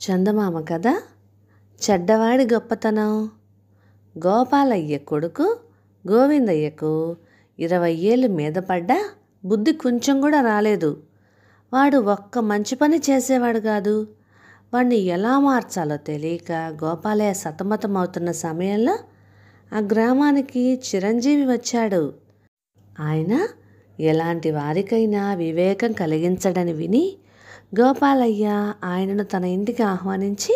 చందమామ కథ చెడ్డవాడి గొప్పతనం. గోపాలయ్య కొడుకు గోవిందయ్యకు 20 ఏళ్ళు మీద పడ్డా బుద్ధి కొంచెం కూడా రాలేదు. వాడు ఒక్క మంచి పని చేసేవాడు కాదు. వాడిని ఎలా మార్చాలో తెలియక గోపాలయ్య సతమతమవుతున్న సమయంలో ఆ గ్రామానికి చిరంజీవి వచ్చాడు. ఆయన ఎలాంటి వారికైనా వివేకం కలిగించడని విని గోపాలయ్య ఆయనను తన ఇంటికి ఆహ్వానించి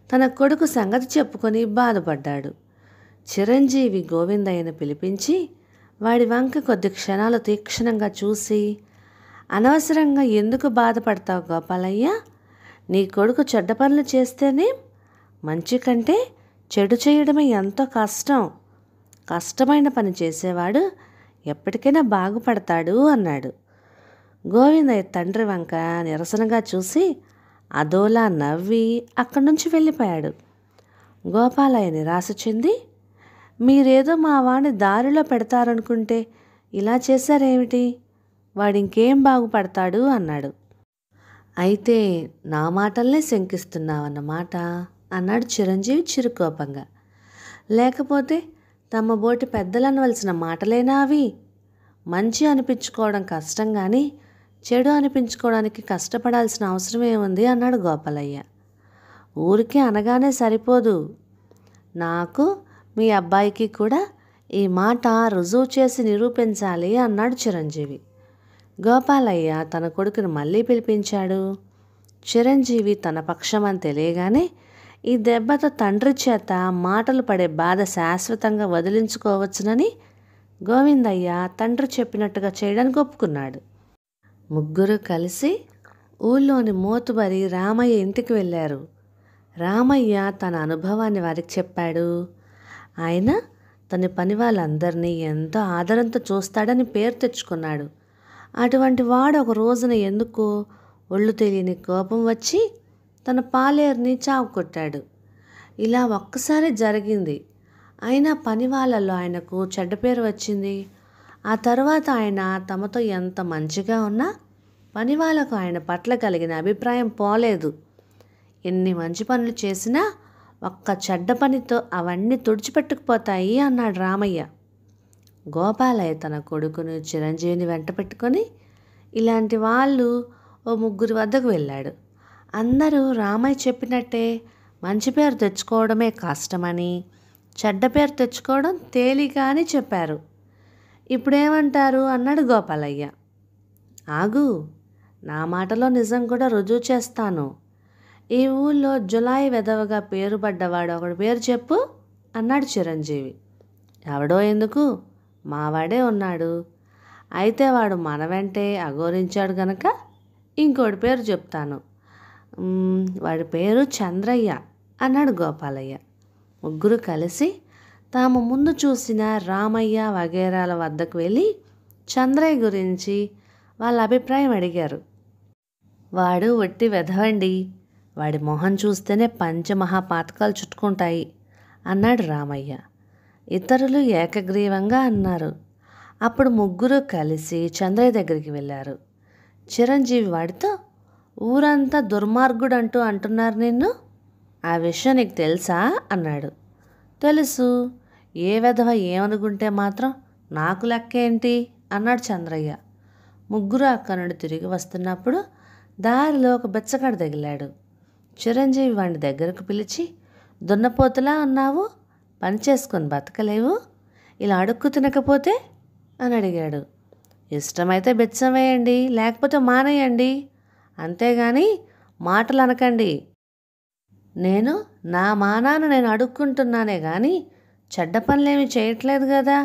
తన కొడుకు సంగతి చెప్పుకొని బాధపడ్డాడు. చిరంజీవి గోవిందయ్యను పిలిపించి వాడి వంక కొద్ది క్షణాలు తీక్షణంగా చూసి, అనవసరంగా ఎందుకు బాధపడతావు గోపాలయ్య? నీ కొడుకు చెడ్డ పనులు చేస్తేనే మంచి కంటే చెడు చేయడమే ఎంతో కష్టం. కష్టమైన పని చేసేవాడు ఎప్పటికైనా బాగుపడతాడు అన్నాడు. గోవిందయ్య తండ్రి వంక నిరసనగా చూసి అదోలా నవ్వి అక్కడి నుంచి వెళ్ళిపోయాడు. గోపాలయ్య నిరాశ చెంది, మీరేదో మా వాడిని దారిలో పెడతారనుకుంటే ఇలా చేశారేమిటి? వాడింకేం బాగుపడతాడు అన్నాడు. అయితే నా మాటల్నే శంకిస్తున్నావన్నమాట అన్నాడు చిరంజీవి చిరుకోపంగా. లేకపోతే తమ బోటి పెద్దలనవలసిన మాటలేనా అవి? మంచి అనిపించుకోవడం కష్టం కానీ చెడు అనిపించుకోవడానికి కష్టపడాల్సిన అవసరం ఏముంది అన్నాడు గోపాలయ్య. ఊరికే అనగానే సరిపోదు. నాకు మీ అబ్బాయికి కూడా ఈ మాట రుజువు చేసి నిరూపించాలి అన్నాడు చిరంజీవి. గోపాలయ్య తన కొడుకును మళ్ళీ పిలిపించాడు. చిరంజీవి తన పక్షమని తెలియగానే ఈ దెబ్బతో తండ్రి చేత మాటలు పడే బాధ శాశ్వతంగా వదిలించుకోవచ్చునని గోవిందయ్య తండ్రి చెప్పినట్టుగా చేయడానికి ఒప్పుకున్నాడు. ముగ్గురు కలిసి ఊళ్ళోని మోతుబరి రామయ్య ఇంటికి వెళ్ళారు. రామయ్య తన అనుభవాన్ని వారికి చెప్పాడు. ఆయన తన పని వాళ్ళందరినీ ఎంతో ఆదరంతో చూస్తాడని పేరు తెచ్చుకున్నాడు. అటువంటి వాడు ఒక రోజున ఎందుకో ఒళ్ళు తెలియని కోపం వచ్చి తన పాలేరుని చావు కొట్టాడు. ఇలా ఒక్కసారి జరిగింది. అయినా పని వాళ్ళల్లో ఆయనకు చెడ్డ పేరు వచ్చింది. ఆ తర్వాత ఆయన తమతో ఎంత మంచిగా ఉన్నా పని వాళ్ళకు ఆయన పట్ల కలిగిన అభిప్రాయం పోలేదు. ఎన్ని మంచి పనులు చేసినా ఒక్క చెడ్డ పనితో అవన్నీ తుడిచిపెట్టుకుపోతాయి అన్నాడు రామయ్య. గోపాలయ్య తన కొడుకును చిరంజీవిని వెంట పెట్టుకొని ఇలాంటి వాళ్ళు ఓ ముగ్గురి వద్దకు వెళ్ళాడు. అందరూ రామయ్య చెప్పినట్టే మంచి పేరు తెచ్చుకోవడమే కష్టమని, చెడ్డ పేరు తెచ్చుకోవడం తేలిక అని చెప్పారు. ఇప్పుడేమంటారు అన్నాడు గోపాలయ్య. ఆగు, నా మాటలో నిజం కూడా రుజువు చేస్తాను. ఈ ఊళ్ళో జులాయి వెధవగా పేరు పడ్డవాడు ఒకడు పేరు చెప్పు అన్నాడు చిరంజీవి. ఎవడో ఎందుకు, మావాడే ఉన్నాడు. అయితే వాడు మన వెంటే అఘోరించాడు గనక ఇంకోటి పేరు చెప్తాను. వాడి పేరు చంద్రయ్య అన్నాడు గోపాలయ్య. ముగ్గురు కలిసి తాము ముందు చూసిన రామయ్య వగేరాల వద్దకు వెళ్ళి చంద్రయ్య గురించి వాళ్ళ అభిప్రాయం అడిగారు. వాడు ఒట్టి వెధవండి, వాడి మొహం చూస్తేనే పంచమహాపాతకాలు చుట్టుకుంటాయి అన్నాడు రామయ్య. ఇతరులు ఏకగ్రీవంగా అన్నారు. అప్పుడు ముగ్గురు కలిసి చంద్రయ్య దగ్గరికి వెళ్ళారు. చిరంజీవి వాడితో, ఊరంతా దుర్మార్గుడు అంటున్నారు నిన్ను, ఆ విషయం నీకు తెలుసా అన్నాడు. తెలుసు, ఏ వెధవ ఏమనుకుంటే మాత్రం నాకు లెక్కేంటి అన్నాడు చంద్రయ్య. ముగ్గురు అక్కడి నుండి తిరిగి వస్తున్నప్పుడు దారిలో ఒక బెచ్చగాడు తగిలాడు. చిరంజీవి వాడిని దగ్గరకు పిలిచి, దున్నపోతులా ఉన్నావు, పని చేసుకొని బతకలేవు, ఇలా అడుక్కు తినకపోతే అని అడిగాడు. ఇష్టమైతే బెచ్చం వేయండి, లేకపోతే మానేయండి, అంతేగాని మాటలు అనకండి. నా మానాను నేను అడుక్కుంటున్నానే కానీ చెడ్డ పనులేమీ చేయట్లేదు కదా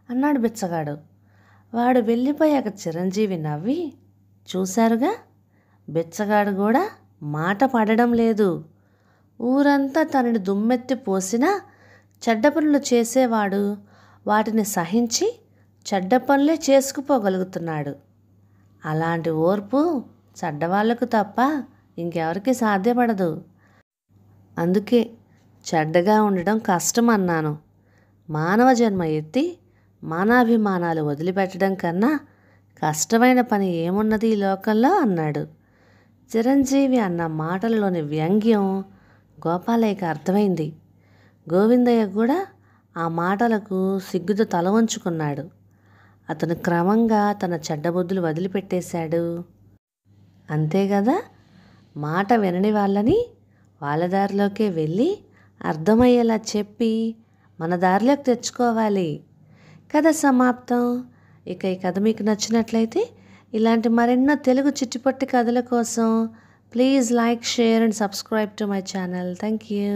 అన్నాడు బిచ్చగాడు. వాడు వెళ్ళిపోయాక చిరంజీవి నవ్వి, చూశారుగా, బిచ్చగాడు కూడా మాట పడడం లేదు. ఊరంతా తనని దుమ్మెత్తి పోసినా చెడ్డ పనులు చేసేవాడు వాటిని సహించి చెడ్డ పనులే చేసుకుపోగలుగుతున్నాడు. అలాంటి ఓర్పు చెడ్డవాళ్లకు తప్ప ఇంకెవరికి సాధ్యపడదు. అందుకే చెడ్డగా ఉండడం కష్టం అన్నాను. మానవ జన్మ ఎత్తి మానాభిమానాలు వదిలిపెట్టడం కన్నా కష్టమైన పని ఏమున్నది ఈ లోకంలో అన్నాడు. చిరంజీవి అన్న మాటల్లోని వ్యంగ్యం గోపాలయ్యకి అర్థమైంది. గోవిందయ్య కూడా ఆ మాటలకు సిగ్గుతో తల వంచుకున్నాడు. అతను క్రమంగా తన చెడ్డబుద్ధులు వదిలిపెట్టేశాడు. అంతే కదా, మాట వినని వాళ్ళని వాళ్ళ దారిలోకే వెళ్ళి అర్థమయ్యేలా చెప్పి మన దారిలోకి తెచ్చుకోవాలి. కథ సమాప్తం. ఇక ఈ కథ మీకు నచ్చినట్లయితే ఇలాంటి మరెన్నో తెలుగు చిట్టిపొట్టి కథల కోసం please like, share and subscribe to my channel. Thank you.